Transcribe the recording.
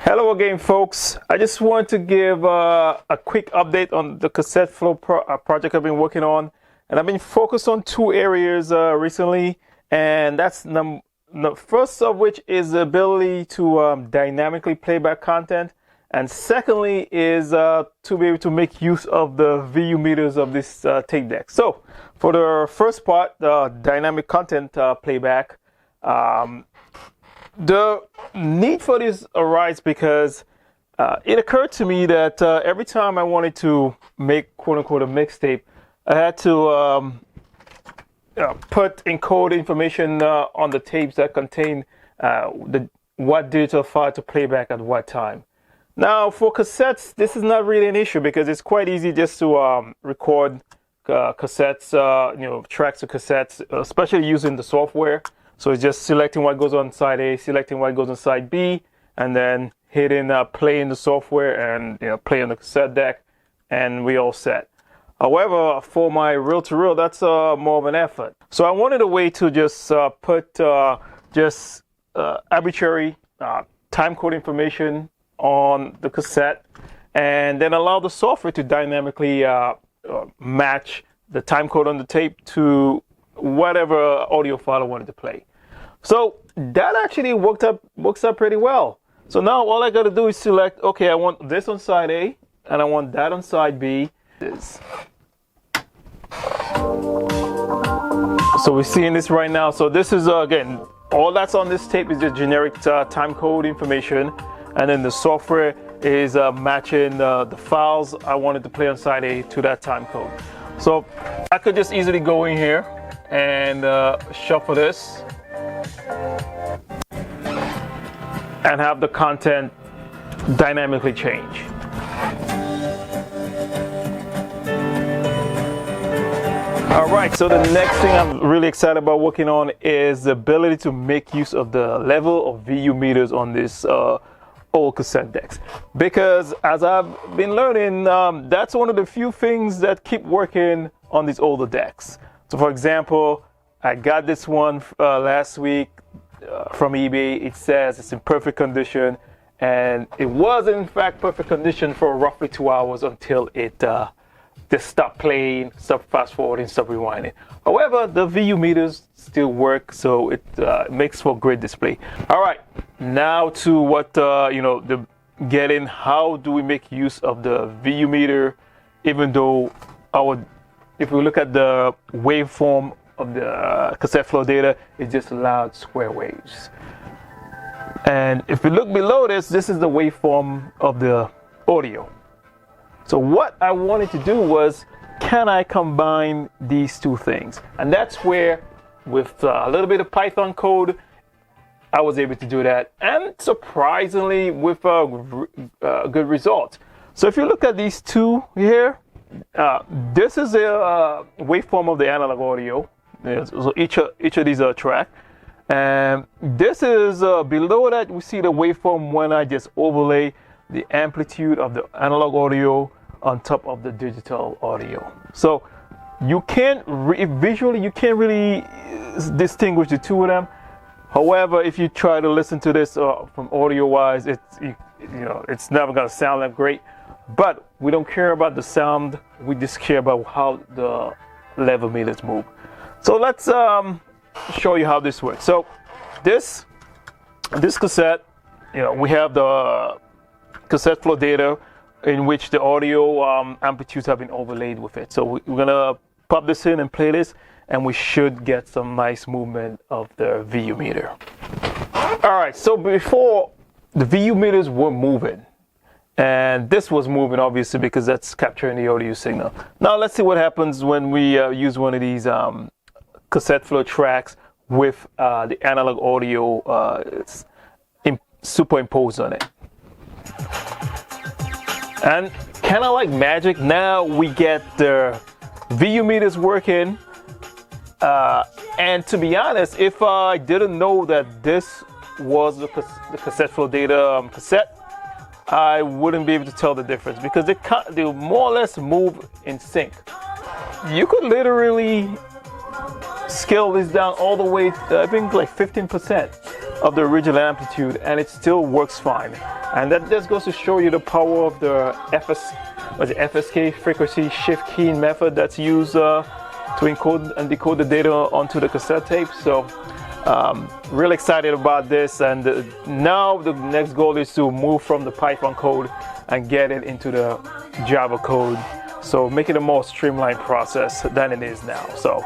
Hello again, folks. I just want to give a quick update on the CassetteFlow project I've been working on. And I've been focused on two areas recently. And that's the first of which is the ability to dynamically play back content. And secondly is to be able to make use of the VU meters of this tape deck. So for the first part, the dynamic content playback, the need for this arises because it occurred to me that every time I wanted to make quote-unquote a mixtape, I had to put encode information on the tapes that contain what digital file to play back at what time. Now for cassettes, this is not really an issue because it's quite easy just to record cassettes, tracks to cassettes, especially using the software. So it's just selecting what goes on side A, selecting what goes on side B, and then hitting play in the software and play on the cassette deck, and we all set. However, for my reel-to-reel, that's more of an effort. So I wanted a way to just put arbitrary time code information on the cassette, and then allow the software to dynamically match the time code on the tape to whatever audio file I wanted to play. So that actually works up pretty well. So now all I got to do is select, okay, I want this on side A and I want that on side B. So we're seeing this right now. So this is again, all that's on this tape is just generic time code information, and then the software is matching the files I wanted to play on side A to that time code. So I could just easily go in here and shuffle this and have the content dynamically change. All right, so the next thing I'm really excited about working on is the ability to make use of the level of VU meters on this old cassette decks, because as I've been learning, that's one of the few things that keep working on these older decks. So for example, I got this one last week from eBay. It says it's in perfect condition, and it was in fact perfect condition for roughly 2 hours until it just stopped playing, stopped fast forwarding, stopped rewinding. However, the VU meters still work, so it makes for great display. All right, now to what how do we make use of the VU meter, even though if we look at the waveform of the CassetteFlow data, it's just loud square waves. And if we look below this is the waveform of the audio. So what I wanted to do was, can I combine these two things? And that's where, with a little bit of Python code, I was able to do that, and surprisingly with a good result. So if you look at these two here, this is a waveform of the analog audio. So each of these are a track, and this is below that we see the waveform when I just overlay the amplitude of the analog audio on top of the digital audio. So you can't visually you can't really distinguish the two of them. However, if you try to listen to this from audio wise, it's never gonna sound that great. But we don't care about the sound, we just care about how the level meters move. So let's show you how this works. So this cassette, we have the CassetteFlow data in which the audio amplitudes have been overlaid with it. So we're gonna pop this in and play this, and we should get some nice movement of the VU meter. All right, so before the VU meters were moving, and this was moving obviously because that's capturing the audio signal. Now let's see what happens when we use one of these CassetteFlow tracks with the analog audio superimposed on it. And kind of like magic, now we get the VU meters working. And to be honest, if I didn't know that this was the CassetteFlow data cassette, I wouldn't be able to tell the difference, because they more or less move in sync. You could literally scale this down all the way to, I think, like 15% of the original amplitude, and it still works fine. And that just goes to show you the power of the FSK, frequency shift keying method that's used to encode and decode the data onto the cassette tape. So really excited about this, and now the next goal is to move from the Python code and get it into the Java code, so make it a more streamlined process than it is now. So